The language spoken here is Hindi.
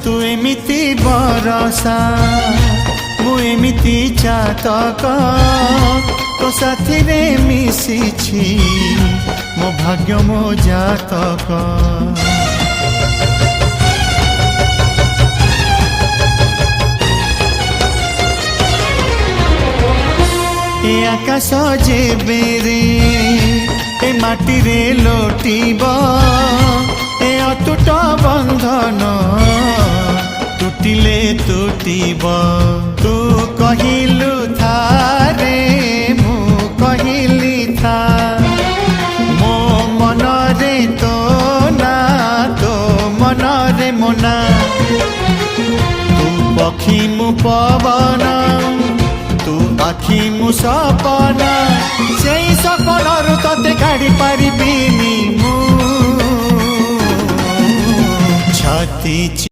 तू एमिति बरसा मु एमिति चातक तो साथी रे मिशिछि मो भाग्य मो जातक। ए आकाश जेबे रे ए माटी रे लोटिब ए अटूट बंधन टूटिले टूटिब। तू कहिलु था रे मु कहिली था मो मन रे तो ना तो मन रे मोना। तू पक्षी मु पवन तू आखि मु सपना से सपनरु तते काढ़ी पारिबिनी मु छाती